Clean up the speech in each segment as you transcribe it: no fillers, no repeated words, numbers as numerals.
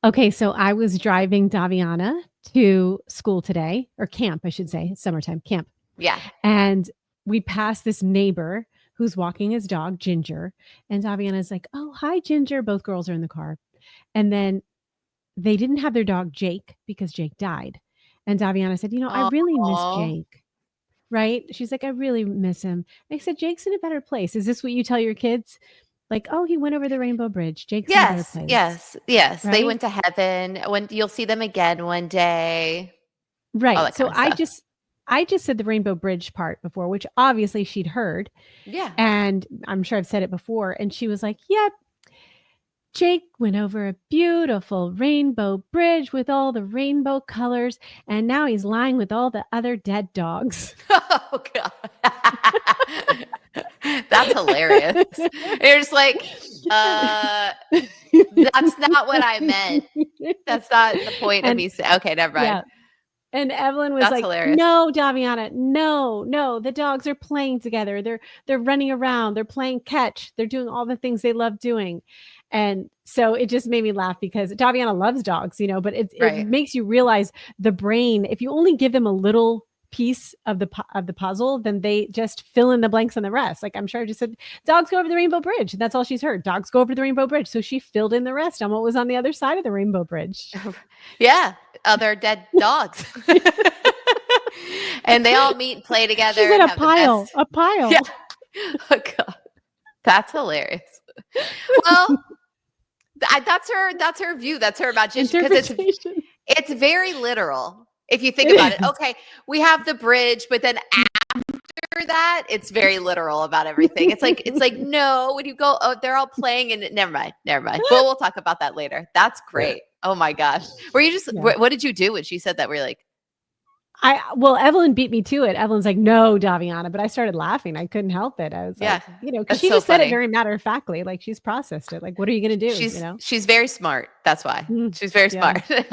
Okay, so I was driving Daviana to school today, or camp, I should say, summertime camp. Yeah. And we passed this neighbor who's walking his dog, Ginger. And Daviana's like, "Oh, hi, Ginger." Both girls are in the car. And then they didn't have their dog, Jake, because Jake died. And Daviana said, "I really miss Oh, Jake." Right? She's like, "I really miss him." I said, "Jake's in a better place." Is this what you tell your kids? Like, "Oh, he went over the rainbow bridge. Jake's in a better yes, place." yes, yes. They Right? went to heaven. When you'll see them again one day, all Right. that So kind of stuff. I just said the rainbow bridge part before, which obviously she'd heard. Yeah. And I'm sure I've said it before. And she was like, "Yep, Jake went over a beautiful rainbow bridge with all the rainbow colors. And now he's lying with all the other dead dogs." Oh God. That's hilarious. You're just like, that's not what I meant. That's not the point of And me saying, okay, never mind. yeah. And Evelyn was That's like, hilarious. "No, Daviana, no, no. The dogs are playing together. They're running around. They're playing catch. They're doing all the things they love doing." And so it just made me laugh because Daviana loves dogs, but it Right. makes you realize the brain. If you only give them a little piece of the puzzle, then they just fill in the blanks on the rest. Like I'm sure I just said, "Dogs go over the rainbow bridge." That's all she's heard. Dogs go over the rainbow bridge. So she filled in the rest on what was on the other side of the rainbow bridge. Yeah. Other dead dogs. And they all meet and play together She said and a have the best. pile, a pile. Yeah. Oh God. That's hilarious. Well, that's her view. That's her imagination because Interpretation. it's very literal if you think about It it. is. Okay, we have the bridge, but then after that, it's very literal about everything. It's like no, when you go, oh, they're all playing and never mind. But we'll talk about that later. That's great. Oh my gosh. Were you just Yeah. what did you do when she said that? Were you like, Well, Evelyn beat me to it. Evelyn's like, "No, Daviana," but I started laughing. I couldn't help it. I was yeah, like, because that's she so just said it funny. very matter of factly, like she's processed it. Like, what are you gonna do? She's very smart. That's why. Mhm. She's very Yeah. smart. Well,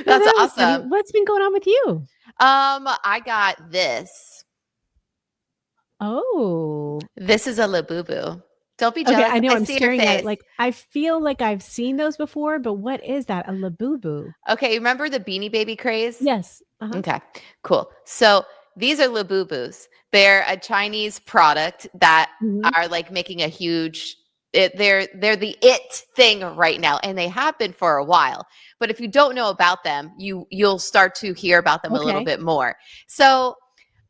That's that was funny. awesome. What's been going on with you? I got this. Oh, This is a Labubu. Don't be okay. jealous. I know. I I'm see your staring at it. face. Like I feel like I've seen those before, but what is that? A Labubu? Okay, remember the Beanie Baby craze? Yes. Uh-huh. Okay, cool. So these are Labubus. They're a Chinese product that Mhm. are like making a huge. They're the it thing right now, and they have been for a while. But if you don't know about them, you'll start to hear about them a little Okay. bit more. So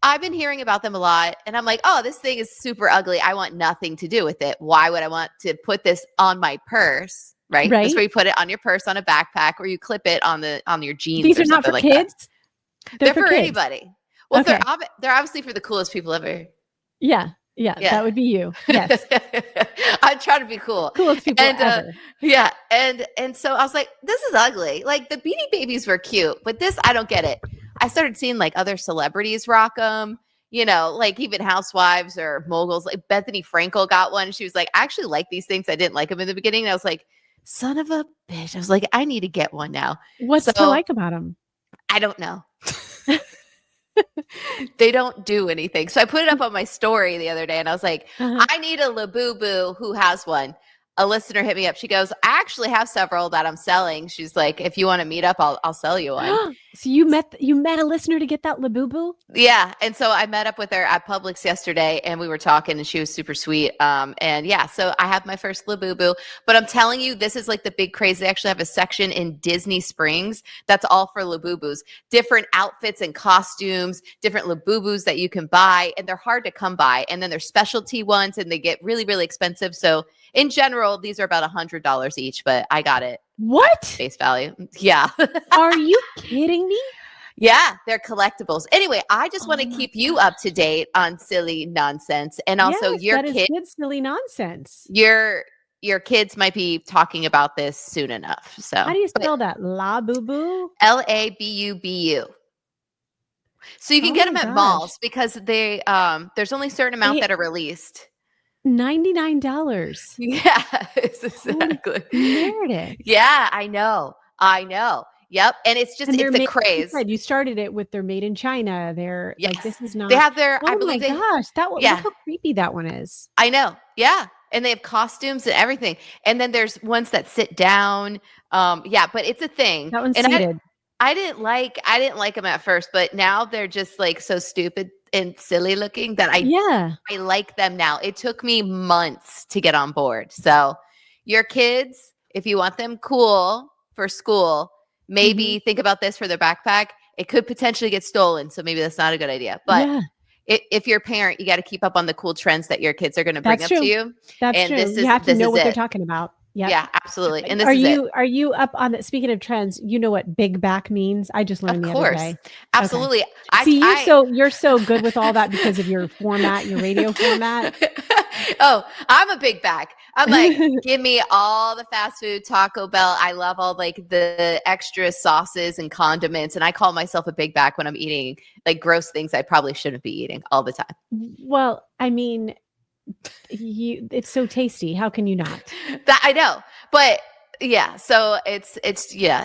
I've been hearing about them a lot, and I'm like, oh, this thing is super ugly. I want nothing to do with it. Why would I want to put this on my purse? Right? That's Right. where you put it on your purse, on a backpack, or you clip it on your jeans These or are not something for like that. kids. They're They're for for kids. anybody. Well, Okay. they're obviously for the coolest people ever. Yeah. Yeah. Yeah. That would be you. Yes. I try to be cool. Coolest people And ever. yeah, and so I was like, this is ugly. Like the Beanie Babies were cute, but this I don't get it. I started seeing like other celebrities rock them, like even housewives or moguls. Like Bethany Frankel got one. She was like, I actually like these things. I didn't like them in the beginning. And I was like, son of a bitch. I was like, I need to get one now. What's to So like about them? I don't know. They don't do anything. So I put it up on my story the other day and I was like, Uh-huh. I need a Labubu who has one. A listener hit me up. She goes, I actually have several that I'm selling. She's like, if you want to meet up, I'll sell you one. So you met a listener to get that Labubu? Yeah. And so I met up with her at Publix yesterday and we were talking and she was super sweet. And yeah, so I have my first Labubu, but I'm telling you, this is like the big craze. They actually have a section in Disney Springs that's all for Labubus, different outfits and costumes, different Labubus that you can buy, and they're hard to come by. And then there's specialty ones and they get really, really expensive. So in general, these are about $100 each, but I got it What? face value. Yeah. Are you kidding me? Yeah, they're collectibles. Anyway, I just want to Oh my keep you up to gosh. date on silly nonsense. And also Yes, that is good, silly nonsense. your kids might be talking about this soon enough. How So, do you but spell that? Labubu? Labubu. So you can Oh get my them at gosh. malls because there's only a certain amount They that are released. $99. Yes, Holy exactly. Meredith. Yeah, I know. I know. Yep. And And it's they're the made, you craze. said you started it with they're made in China. They're like, Yes. this is They not, have I oh my believe they, gosh, that one, look yeah, how creepy that one is. I know. Yeah. and they have costumes and everything. And then there's ones that sit down. But it's a thing. That one's And seated. I didn't like them at first, but now they're just like so stupid and silly looking that Yeah. I like them now. It took me months to get on board. So your kids, if you want them cool for school, maybe think about this for their backpack. It could potentially get stolen, so maybe that's not a good idea. But Yeah. if you're a parent, you got to keep up on the cool trends that your kids are going to bring That's up true. to you. That's And true. You have to know what they're talking about. Yep. Yeah, absolutely. And this Are is it. Are you up on it? Speaking of trends, you know what big back means? I just learned Of the course. other day. Absolutely. Okay. See, you're so good with all that because of your format, your radio format. Oh, I'm a big back. I'm like, give me all the fast food, Taco Bell. I love all like the extra sauces and condiments. And I call myself a big back when I'm eating like gross things I probably shouldn't be eating all the time. Well, I mean, it's so tasty. How can you not? That I know, but yeah. So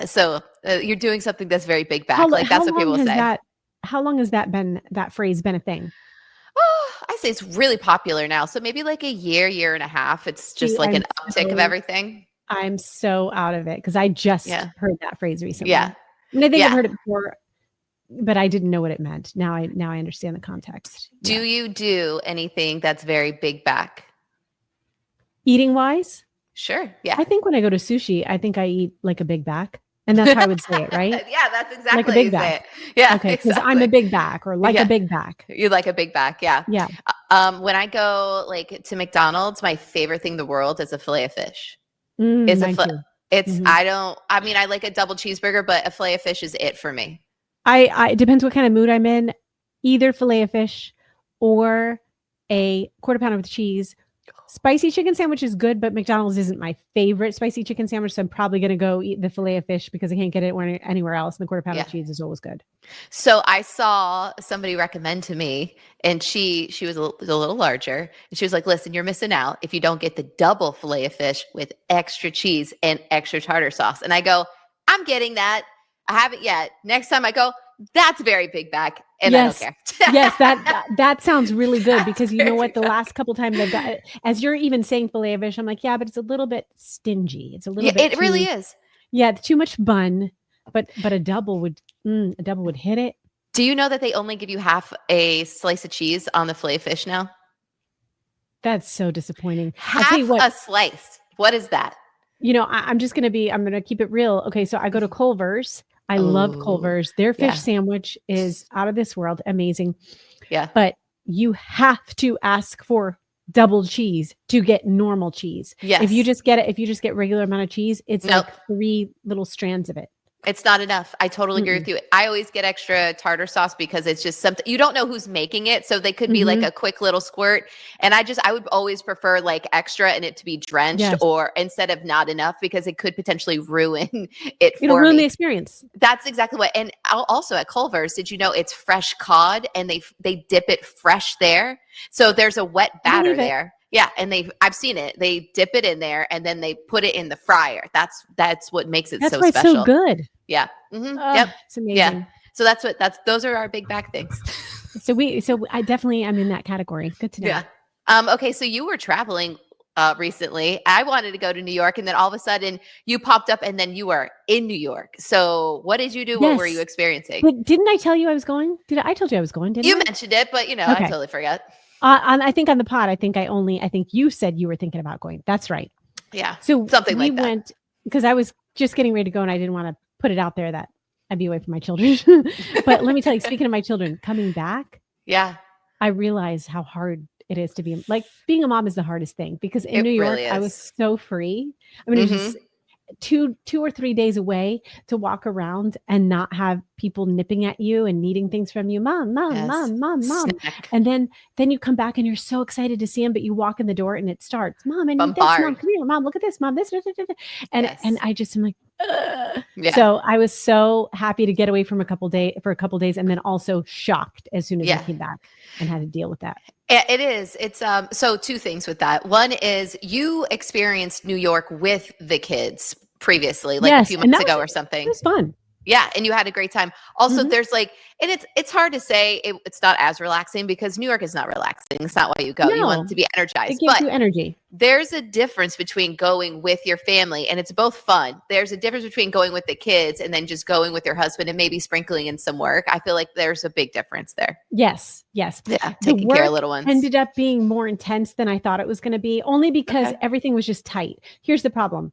So you're doing something that's very big back. Like that's what people say. How long has that phrase been a thing? Oh, I say it's really popular now. So maybe like a year and a half. It's just like an uptick of everything. I'm so out of it because I just heard that phrase recently. Yeah. And I think I've heard it before, but I didn't know what it meant. Now I understand the context. Do you do anything that's very big back? Eating wise? Sure. Yeah. I think when I go to sushi, I think I eat like a big back. And that's how I would say it, right? Yeah, that's exactly like a big back. Yeah. Okay, because I'm a big back or like a big back. You like a big back, yeah. Yeah. When I go like to McDonald's, my favorite thing in the world is a filet of fish. I like a double cheeseburger, but a filet of fish is it for me. It depends what kind of mood I'm in. Either filet of fish or a quarter pounder with cheese. Spicy chicken sandwich is good, but McDonald's isn't my favorite spicy chicken sandwich. So I'm probably going to go eat the filet of fish because I can't get it anywhere else. And the quarter pounder of cheese is always good. So I saw somebody recommend to me, and she was a little larger, and she was like, "Listen, you're missing out if you don't get the double filet of fish with extra cheese and extra tartar sauce." And I go, "I'm getting that. I haven't yet. Next time I go, that's very big back." And I don't care. Yes, that sounds really good because you know what? The last couple times I've got, as you're even saying filet of fish, I'm like, yeah, but it's a little bit stingy. It's a little bit. It really is. Yeah, it's too much bun, but a double would hit it. Do you know that they only give you half a slice of cheese on the filet of fish now? That's so disappointing. Half a slice. What is that? You know, I'm going to keep it real. Okay, so I go to Culver's. I love Culver's. Their fish sandwich is out of this world. Amazing. Yeah. But you have to ask for double cheese to get normal cheese. Yes. If you just get regular amount of cheese, it's like 3 little strands of it. It's not enough. I totally agree with you. I always get extra tartar sauce because it's just something you don't know who's making it. So they could be like a quick little squirt. And I would always prefer like extra and it to be drenched or instead of not enough because it could potentially ruin it. It'll ruin the experience. That's exactly what. And also at Culver's, did you know it's fresh cod and they dip it fresh there? So there's a wet batter there. Yeah, and I've seen it. They dip it in there and then they put it in the fryer. That's what makes it so special. That's why it's so good. Yeah. Mm-hmm. Yep. It's amazing. Yeah. So those are our big back things. So I definitely am in that category. Good to know. Yeah. Okay. So you were traveling recently. I wanted to go to New York and then all of a sudden you popped up and then you were in New York. So what did you do? Yes. What were you experiencing? But didn't I tell you I was going? I told you I was going, didn't I? You mentioned it, but I totally forgot. I think on the pod, I think you said you were thinking about going. That's right. Yeah. So something like that. We went because I was just getting ready to go and I didn't want to put it out there that I'd be away from my children. But let me tell you, speaking of my children, coming back, I realize how hard it is to be like being a mom is the hardest thing because in New York, I was so free. I mean, it was just 2 or 3 days away to walk around and not have people nipping at you and needing things from you. Mom. Snack. And then you come back and you're so excited to see them, but you walk in the door and it starts, Mom, I need this, Mom, come here, Mom, look at this, Mom, this, and I just am like, yeah. So I was so happy to get away from for a couple days and then also shocked as soon as I came back and had to deal with that. It is. It's so 2 things with that. One is you experienced New York with the kids previously, like a few months ago or something. It was fun. Yeah, and you had a great time. Also, Mhm. there's like, and it's hard to say it's not as relaxing because New York is not relaxing. It's not why you go. You want No, to be it energized. gives But you energy. there's a difference between going with your family, and it's both fun. There's a difference between going with the kids and then just going with your husband and maybe sprinkling in some work. I feel like there's a big difference there. Yes, yes. Yeah, The taking care of work little ones. ended up being more intense than I thought it was gonna be, only because Okay. everything was just tight. Here's the problem.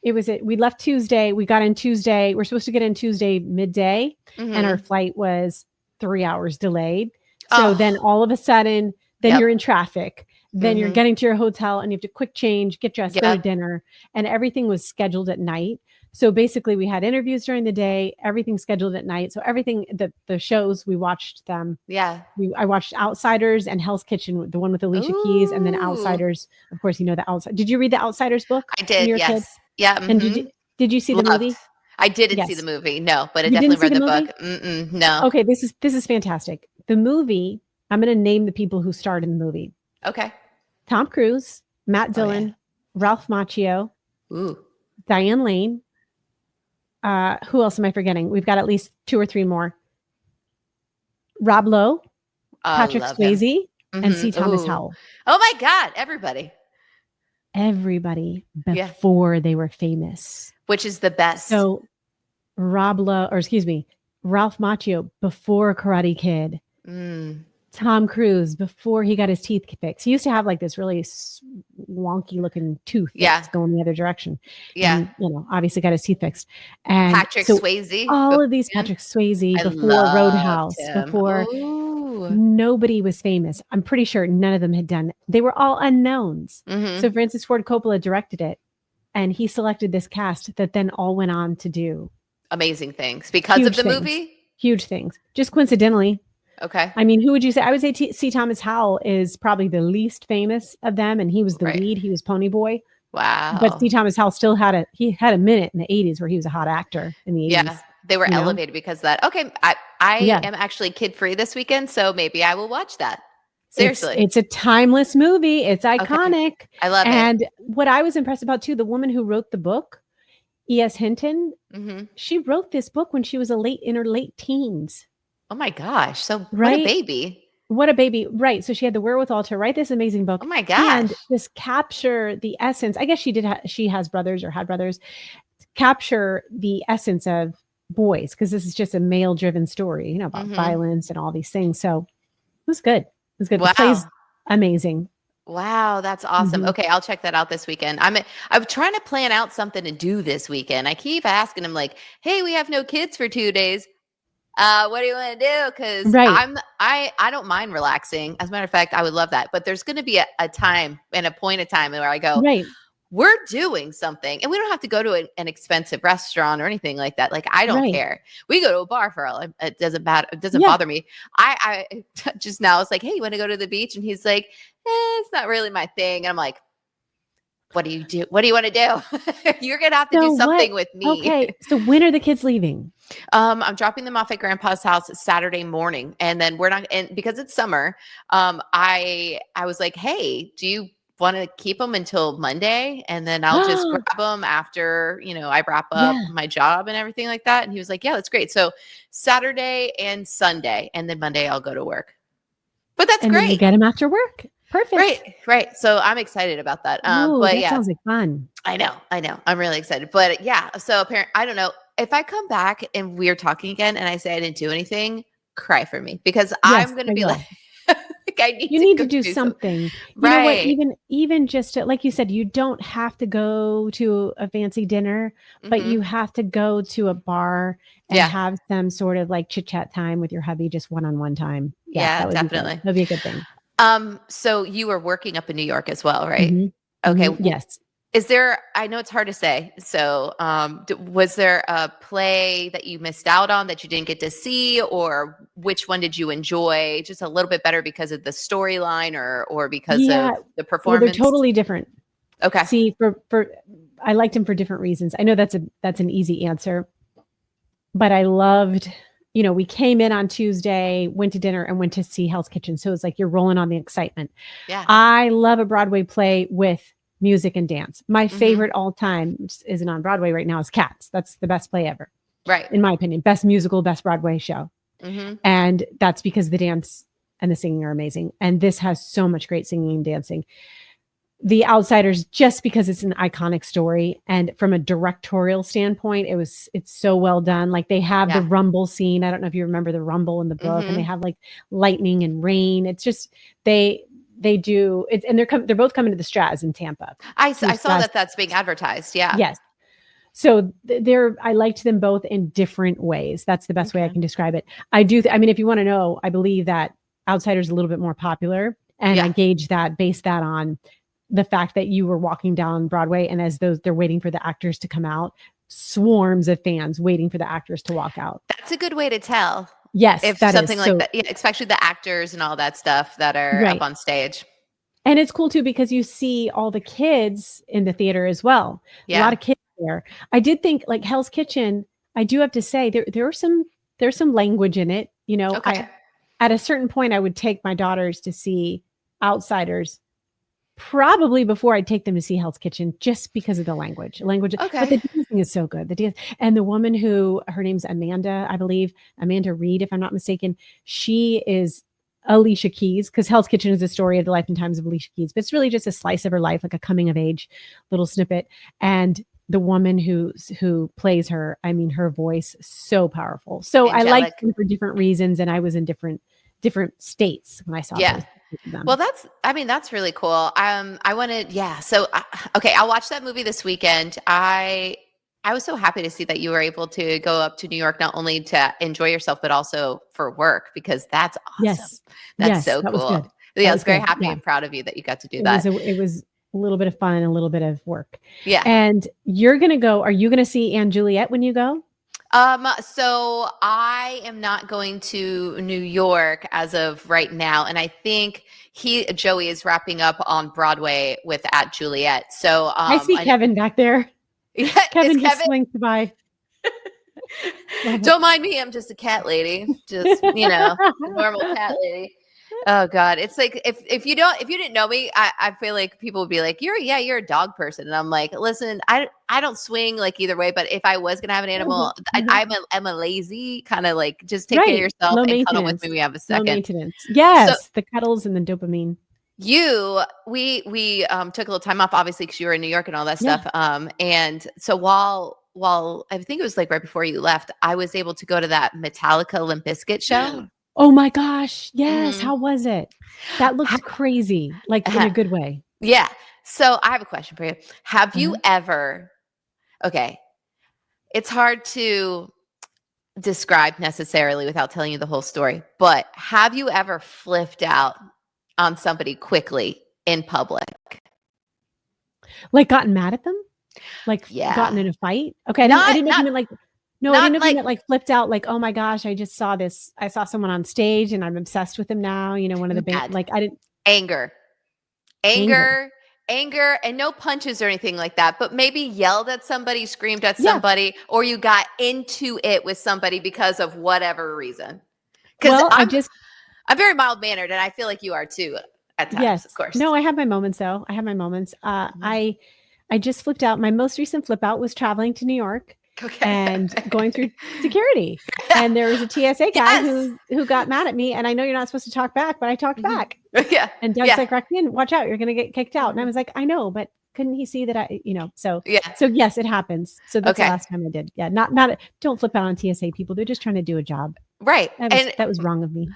We left Tuesday, we got in Tuesday, we're supposed to get in Tuesday midday, and our Mm-hmm. flight was 3 hours delayed. So then Oh, all of a sudden, then yep. you're in traffic. Then you're Mm-hmm. getting to your hotel and you have to quick change, get dressed, go to Yep. dinner, and everything was scheduled at night. So basically we had interviews during the day, everything scheduled at night. So everything the shows we watched them. Yeah. I watched Outsiders and Hell's Kitchen, the one with Alicia Keys, and then Ooh. Outsiders. Of course, you know the Outside. Did you read the Outsiders book I when did. you were a kid? Yes. Yeah. And Mm-hmm. did you see the Loved. movie? I didn't see the Yes. movie. No, but I You didn't definitely see read the the book. movie? No. Okay, this is fantastic. The movie, I'm going to name the people who starred in the movie. Okay. Tom Cruise, Matt Oh yeah. Dillon, Ralph Macchio, Ooh. Diane Lane. Who else am I forgetting? We've got at least 2 or 3 more. Rob Lowe, I Patrick love him. Swayze, and C. Mm-hmm. Thomas Ooh. Howell. Oh my God. Everybody. Everybody Yeah. before they were famous. Which is the best. So Ralph Macchio before Karate Kid, Mm. Tom Cruise before he got his teeth fixed. He used to have like this really wonky looking tooth that Yeah. was going the other direction, Yeah. and obviously got his teeth fixed. And Patrick so Swayze. all of these Man. Patrick Swayze I before loved Roadhouse, him. before Ooh. nobody was famous. I'm pretty sure none of them had done. They were all unknowns. Mm-hmm. So Francis Ford Coppola directed it, and he selected this cast that then all went on to do Amazing things because of huge the things. movie. Huge things. Just coincidentally. Okay. I mean, who would you say? I would say C. Thomas Howell is probably the least famous of them, and he was the Right. lead. He was Pony Boy. But Wow. C. Thomas Howell still had a minute in the 80s where he was a hot actor in the 80s. Yeah. They were You know? elevated because of that. Okay. I Yeah. am actually kid free this weekend, so maybe I will watch that. It's Seriously. it's a timeless movie. It's Okay. iconic. I love it. And what I was impressed about too, the woman who wrote the book, E.S. Hinton, Mm-hmm. she wrote this book when she was in her late teens. Oh my gosh. So what a Right? baby. What a baby. Right. So she had the wherewithal to write this amazing book Oh my and gosh. just capture the essence. I guess she did. She has brothers or had brothers. Capture the essence of boys, because this is just a male driven story, about Mm-hmm. violence and all these things. So it was good. It was good. The play's Wow. amazing. Wow, that's awesome. Mhm. Okay, I'll check that out this weekend. I'm trying to plan out something to do this weekend. I keep asking him like, "Hey, we have no kids for 2 days. What do you want to do?" Because Right. I don't mind relaxing. As a matter of fact, I would love that. But there's going to be a time and a point of time where I go, Right. we're doing something, and we don't have to go to an expensive restaurant or anything like that. Like, I don't Right. care. We go to a bar for all. It doesn't matter. It doesn't Yeah. bother me. I just now it's like, hey, you want to go to the beach? And he's like, it's not really my thing. And I'm like, what do you do? What do you want to do? You're gonna have to So do something what? with me. Okay. So when are the kids leaving? I'm dropping them off at grandpa's house Saturday morning. And then we're not, and because it's summer, I was like, hey, do you want to keep them until Monday? And then I'll just grab them after, I wrap up Yeah. my job and everything like that. And he was like, yeah, that's great. So Saturday and Sunday, and then Monday I'll go to work. But that's And then you great. get them after work. Perfect. Right. So I'm excited about that. Ooh, But that yeah, sounds like fun. I know. I'm really excited. But yeah, so apparently, I don't know if I come back and we're talking again and I say I didn't do anything, cry for me because Yes, I'm going to I be will. like, I need You to need go to do do something. something. You know what? Right. Even just like you said, you don't have to go to a fancy dinner, but you Mhm. have to go to a bar and Yeah. have some sort of like chit chat time with your hubby, just one-on-one time. Yeah, Yeah, that would be good. definitely. That'd be a good thing. So you were working up in New York as well, right? Mhm. Okay. Mhm. Yes. Is there, I know it's hard to say. So, was there a play that you missed out on that you didn't get to see, or which one did you enjoy just a little bit better because of the storyline or because Yeah. of the Well, they're performance? totally different. Okay. See, for I liked him for different reasons. I know that's an easy answer, but I loved, we came in on Tuesday, went to dinner, and went to see Hell's Kitchen. So it's like you're rolling on the excitement. Yeah. I love a Broadway play with music and dance. My Mhm. favorite all time, which isn't on Broadway right now, is Cats. That's the best play ever. Right. in my opinion, best musical, best Broadway show. Mm-hmm. And that's because the dance and the singing are amazing. And this has so much great singing and dancing. The Outsiders, just because it's an iconic story, and from a directorial standpoint, it's so well done. Like, they have the Yeah. rumble scene. I don't know if you remember the rumble in the book, and they Mm-hmm. have like lightning and rain. It's just they do it, and they're both coming to the Straz in Tampa. I To saw Straz, that that's being advertised. Yeah. yes. So they're I liked them both in different ways. That's the best way I Okay. can describe it. I do. I mean, if you want to know, I believe that Outsiders is a little bit more popular, and I Yeah. gauge that, base that on the fact that you were walking down Broadway, and as they're waiting for the actors to come out, swarms of fans waiting for the actors to walk out. That's a good way to tell Yes, if that is something like so that, yeah, especially the actors and all that stuff that are up right. on stage. And it's cool too because you see all the kids in the theater as well. A lot Yeah. of kids there. I did think, like, Hell's Kitchen, I do have to say there's some language in it. You know, I Okay. at a certain point I would take my daughters to see Outsiders probably before I'd take them to see Hell's Kitchen, just because of the language. But the Okay. dancing is so good. The dance, and the woman who, her name's Amanda, I believe, Amanda Reed, if I'm not mistaken, she is Alicia Keys, because Hell's Kitchen is a story of the life and times of Alicia Keys, but it's really just a slice of her life, like a coming of age little snippet. And the woman who plays her, I mean, her voice so powerful. So I liked Angelic. them for different reasons, and I was in different states when I saw Yeah. both of them. Well, that's really cool. I wanted, yeah. So, okay, I'll watch that movie this weekend. I was so happy to see that you were able to go up to New York, not only to enjoy yourself, but also for work, because that's awesome. Yes. That's Yes, so that was cool. good. Yeah, That I was was very good. happy Yeah. and proud of you that you got to do that. It was a little bit of fun and a little bit of work. Yeah. And are you gonna see Anne Juliet when you go? So I am not going to New York as of right now, and I think Joey is wrapping up on Broadway with At Juliet. So I see Kevin back there. yeah, is Kevin just Kevin? slinks by. Love it. Don't mind me, I'm just a cat lady. Just, a normal cat lady. Oh God. It's like if you didn't know me, I feel like people would be like, you're a dog person. And I'm like, listen, I don't swing like either way, but if I was gonna have an animal, I'm a lazy kind of like, just take care of Right. yourself Low and cuddle with maintenance. me. We have a Low second. maintenance. So Yes, the cuddles and the dopamine. we took a little time off, obviously, because you were in New York and all that Yeah. stuff. And so while I think it was like right before you left, I was able to go to that Metallica Limp Bizkit show. Oh my gosh. Yes. Mhm. How was it? That looked crazy, like in a good way. Yeah. So I have a question for you. Have you Uh-huh. ever, okay, it's hard to describe necessarily without telling you the whole story, but have you ever flipped out on somebody quickly in public? Like, gotten mad at them? Like, gotten Yeah. in a fight? Okay, I didn't know if you meant like, no, I didn't Not know if you like meant like flipped out, like, "Oh my gosh, I just saw this. I saw someone on stage and I'm obsessed with him now," one of the band, mad, like, I didn't. anger, Anger. anger, anger, and no punches or anything like that, but maybe yelled at somebody, screamed at Yeah. somebody, or you got into it with somebody because of whatever reason. Because Well, I'm very mild mannered, and I feel like you are too at times, yes. of course. No, I have my moments though. I have my moments. Mhm. I just flipped out. My most recent flip out was traveling to New York Okay. and going through security. And there was a TSA guy Yes. who got mad at me. And I know you're not supposed to talk back, but I talked Mhm. back. Yeah. And Doug's Yeah. like, Roxanne, watch out, you're gonna get kicked out. And I Mhm. was like, I know, but couldn't he see that so Yeah. yes, it happens. So that's the Okay. last time I did. Yeah, not don't flip out on TSA people. They're just trying to do a job. Right. That was wrong of me.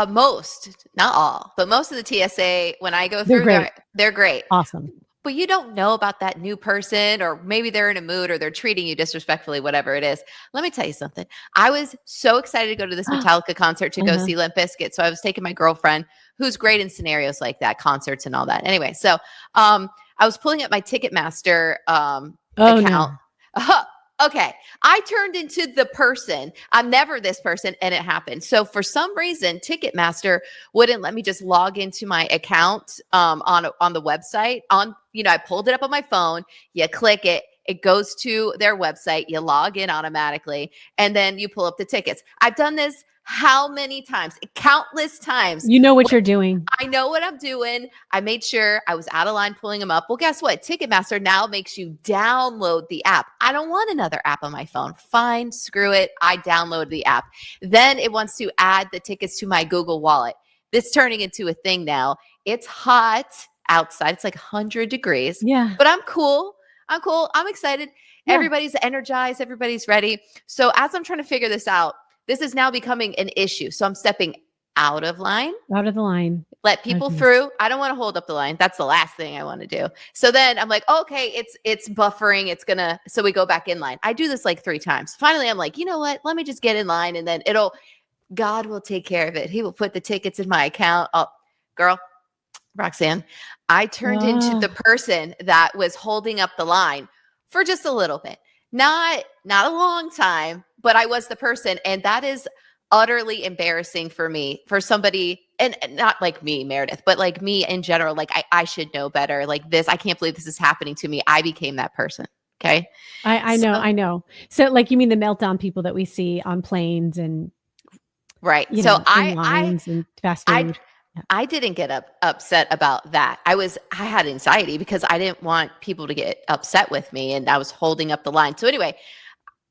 Most, not all, but most of the TSA, when I go They're through, great. they're great. Awesome. But you don't know about that new person, or maybe they're in a mood or they're treating you disrespectfully, whatever it is. Let me tell you something. I was so excited to go to this Metallica concert to go Uh-huh. see Limp Bizkit. So I was taking my girlfriend, who's great in scenarios like that, concerts and all that. Anyway, so I was pulling up my Ticketmaster Oh account. no. Okay. I turned into the person. I'm never this person, and it happened. So for some reason, Ticketmaster wouldn't let me just log into my account on the website. I pulled it up on my phone. You click it. It goes to their website. You log in automatically, and then you pull up the tickets. I've done this how many times, countless times. You know what you're doing. I know what I'm doing. I made sure I was out of line pulling them up. Well, guess what? Ticketmaster now makes you download the app. I don't want another app on my phone. Fine, screw it. I download the app. Then it wants to add the tickets to my Google Wallet. This turning into a thing now. It's hot outside. It's like 100 degrees. Yeah. But I'm cool. I'm excited. Yeah. Everybody's energized. Everybody's ready. So as I'm trying to figure this out, this is now becoming an issue. So I'm stepping out of line. Out of the line. Let people through. I don't want to hold up the line. That's the last thing I want to do. So then I'm like, okay, it's buffering. So we go back in line. I do this like 3 times. Finally, I'm like, you know what? Let me just get in line and then God will take care of it. He will put the tickets in my account. Oh, girl, Roxanne, I turned into the person that was holding up the line for just a little bit. Not a long time, but I was the person. And that is utterly embarrassing for me, for somebody, and not like me, Meredith, but like me in general. Like I should know better. Like this, I can't believe this is happening to me. I became that person. Okay. I know. So like, you mean the meltdown people that we see on planes and right. You so know, I lines and fast food. I didn't get upset about that. I had anxiety because I didn't want people to get upset with me, and I was holding up the line. So anyway,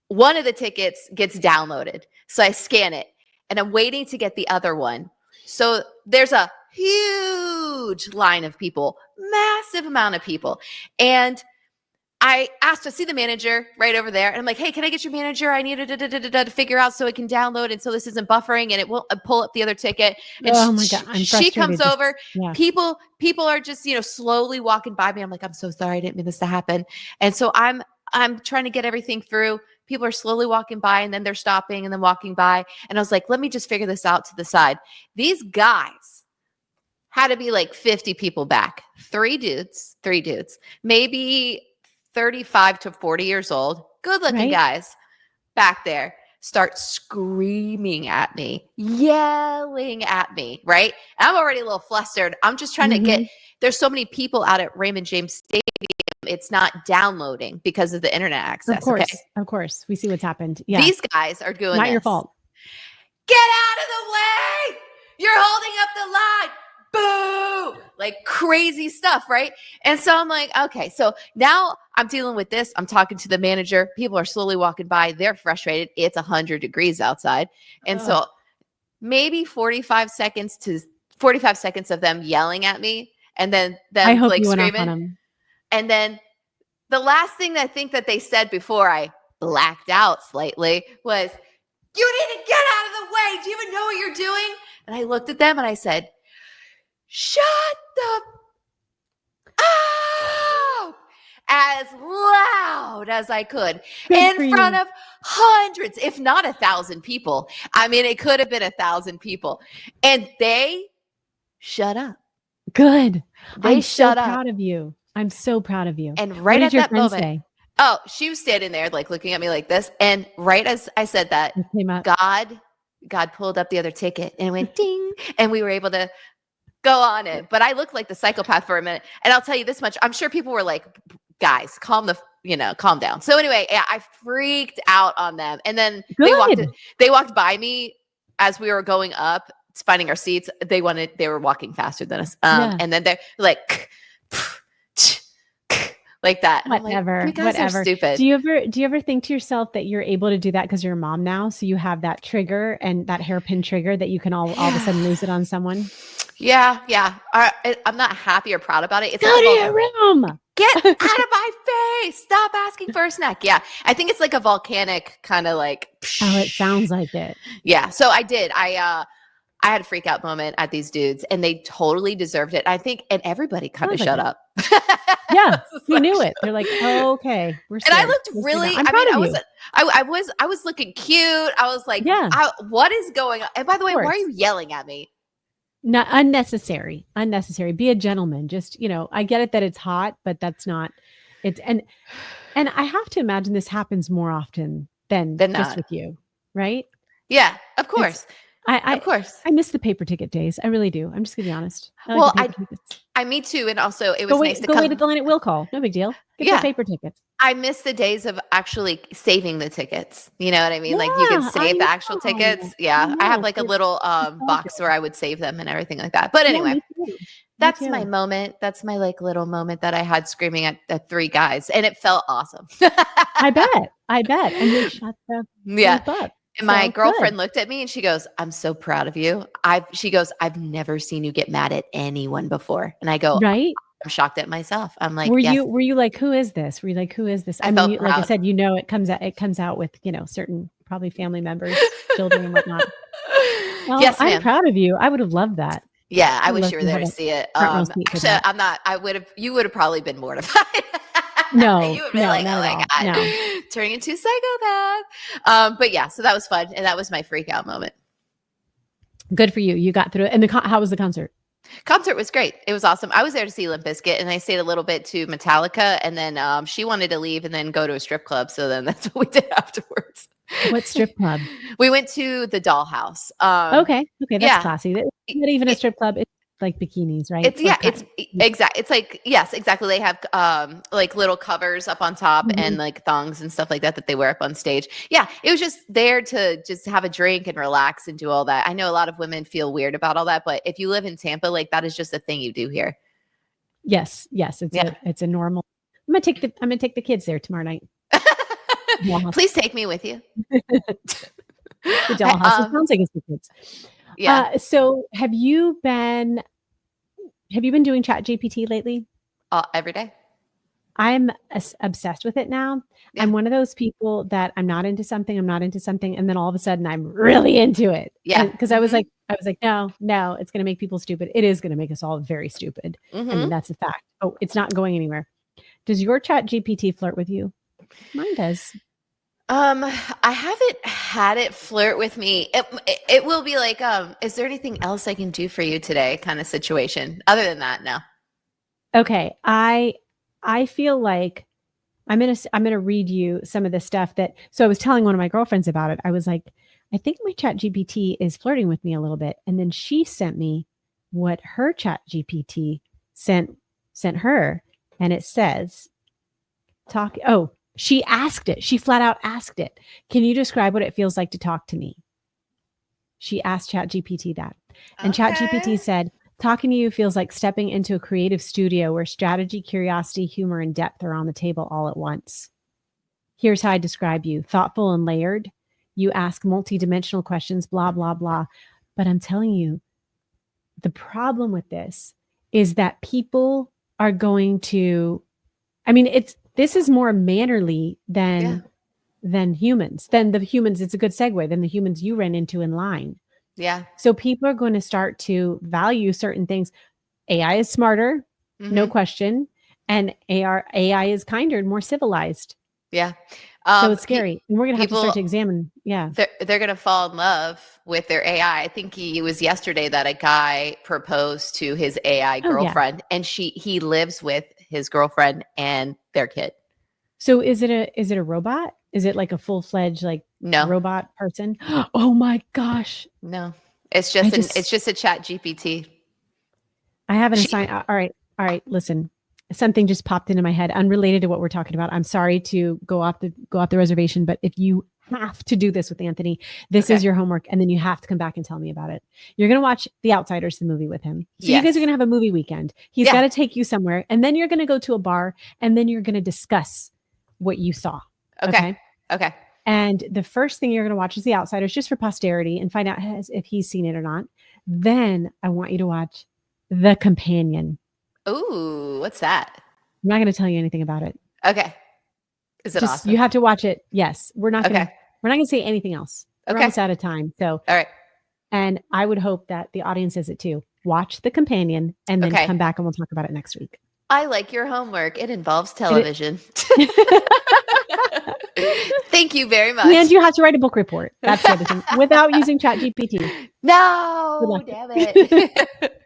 one of the tickets gets downloaded. So I scan it and I'm waiting to get the other one. So there's a huge line of people, massive amount of people. And I asked to see the manager right over there. And I'm like, hey, can I get your manager? I need to figure out so it can download and so this isn't buffering and it won't pull up the other ticket. And oh my God. I'm she comes frustrated. over. Yeah. People are just, slowly walking by me. I'm like, I'm so sorry. I didn't mean this to happen. And so I'm trying to get everything through. People are slowly walking by and then they're stopping and then walking by. And I was like, let me just figure this out to the side. These guys had to be like 50 people back. 3 dudes, maybe 35 to 40 years old, good looking guys back there, start screaming at me, yelling at me, right? And I'm already a little flustered. I'm just trying to there's so many people out at Raymond James Stadium. It's not downloading because of the internet access. Of course. We see what's happened. Yeah. These guys are doing Not your fault. Get out of the way. You're holding up the line. Boo! Like crazy stuff, right? And so I'm like, okay, so now I'm dealing with this. I'm talking to the manager. People are slowly walking by. They're frustrated. It's 100 degrees outside. And so maybe 45 seconds of them yelling at me and then them I hope like you went screaming. off on them. And then the last thing I think that they said before I blacked out slightly was, you need to get out of the way. Do you even know what you're doing? And I looked at them and I said, shut the up as loud as I could in front of hundreds, if not 1,000 people. I mean, it could have been 1,000 people. And they shut up. Good. I'm so proud of you. I'm so proud of you. And right at that moment, say? Oh, she was standing there like looking at me like this. And right as I said that, God pulled up the other ticket and went ding. And we were able to go on it. But I looked like the psychopath for a minute. And I'll tell you this much. I'm sure people were like, guys, calm down. So anyway, I freaked out on them. And then they walked by me as we were going up, finding our seats. They were walking faster than us. And then they're like, like that. Whatever. Like, you guys are stupid. Do you ever think to yourself that you're able to do that because you're a mom now? So you have that trigger and that hairpin trigger that you can all of a sudden lose it on someone? Yeah. I'm not happy or proud about it. It's go to your room. Get out of my face. Stop asking for a snack. Yeah. I think it's like a volcanic kind of like. Oh, it sounds like it. Yeah. So I did. I had a freak out moment at these dudes and they totally deserved it. I think, and everybody kind of shut up. Yeah. You knew it. They're like, oh, okay. We're and I looked really, I was looking cute. I was like, what is going on? And by the way, why are you yelling at me? Not unnecessary. Be a gentleman. Just, I get it that it's hot, but that's not it's and I have to imagine this happens more often than just not with you, right? Yeah, of course. Of course. I miss the paper ticket days. I really do. I'm just gonna be honest. Me too. And also it was wait nice to wait at the line at will call. No big deal. Get the paper tickets. I miss the days of actually saving the tickets. You know what I mean? Yeah, Like you can I save the actual know. tickets. I Yeah. I have know. like a It's little nostalgic. box where I would save them and everything like that. But Yeah, anyway, me too. Me that's my too. moment. That's my like little moment that I had screaming at three guys, and it felt awesome. I bet. And they shut the Yeah. flip up. And my So good. girlfriend looked at me and she goes, "I'm so proud of you." She goes, "I've never seen you get mad at anyone before." And I go, Right? "I'm shocked at myself." I'm like, Were "Yes." you like, who is this? Were you like, who is this? I I mean, felt you, like I proud. said, it comes out with, certain probably family members, children and whatnot. Well, Yes, I'm ma'am. proud of you. I would have loved that. Yeah, I I would wish love you were to there have to a see it. front row seat for Actually, that. I'm not. You would have probably been mortified. No, You would be no, like, not "Oh at my all. god, No. turning into a psychopath." But yeah, so that was fun, and that was my freak out moment. Good for you. You got through it. And how was the concert? Concert was great. It was awesome. I was there to see Limp Bizkit, and I stayed a little bit to Metallica, and then she wanted to leave and then go to a strip club. So then that's what we did afterwards. What strip club? We went to the Dollhouse. Okay. That's Yeah, classy. It's not even a strip club. It's like bikinis, right? it's exact. It's like yes, exactly. They have like little covers up on top and like thongs and stuff like that they wear up on stage. Yeah, it was just there to just have a drink and relax and do all that. I know a lot of women feel weird about all that, but if you live in Tampa, like that is just a thing you do here. Yes. It's a normal. I'm gonna take the kids there tomorrow night. Please take me with you. The Dollhouse. It sounds like it's for kids. Yeah. So have you been doing Chat GPT lately? Every day. I'm obsessed with it now. Yeah. I'm one of those people that I'm not into something, and then all of a sudden I'm really into it. Yeah. Because I was like, no, it's going to make people stupid. It is going to make us all very stupid. I mean, that's a fact. Oh, it's not going anywhere. Does your Chat GPT flirt with you? Mine does. I haven't had it flirt with me. It will be like, is there anything else I can do for you today kind of situation. Other than that, no. Okay. I feel like I'm going to read you some of the stuff so I was telling one of my girlfriends about it. I was like, I think my Chat GPT is flirting with me a little bit. And then she sent me what her Chat GPT sent her. And it says, she asked it. She flat out asked it. Can you describe what it feels like to talk to me? She asked ChatGPT that. And ChatGPT said, talking to you feels like stepping into a creative studio where strategy, curiosity, humor, and depth are on the table all at once. Here's how I describe you. Thoughtful and layered. You ask multidimensional questions, blah, blah, blah. But I'm telling you, the problem with this is that people are going to, this is more mannerly than humans, it's a good segue, than the humans you ran into in line. Yeah. So people are going to start to value certain things. AI is smarter, no question. And AI is kinder and more civilized. Yeah. So it's scary. And we're going to have to start to examine. Yeah. They're going to fall in love with their AI. I think it was yesterday that a guy proposed to his AI girlfriend, and he lives with his girlfriend and their kid. So is it a robot? Is it like a full-fledged robot person? Oh my gosh. No. It's just a Chat GPT. I haven't assigned. All right. Listen, something just popped into my head unrelated to what we're talking about. I'm sorry to go off the reservation, but if you have to do this with Anthony, this is your homework, and then you have to come back and tell me about it. You're going to watch The Outsiders, the movie, with him. So you guys are going to have a movie weekend. He's got to take you somewhere, and then you're going to go to a bar, and then you're going to discuss what you saw. Okay. And the first thing you're going to watch is The Outsiders, just for posterity, and find out if he's seen it or not. Then I want you to watch The Companion. Ooh, what's that? I'm not going to tell you anything about it. Okay. Is it awesome? You have to watch it. Yes. We're not going to say anything else. We're almost out of time. So, all right. And I would hope that the audience is it too. Watch The Companion and then come back and we'll talk about it next week. I like your homework. It involves television. Thank you very much. And you have to write a book report. That's the other thing. Without using ChatGPT. No, damn it.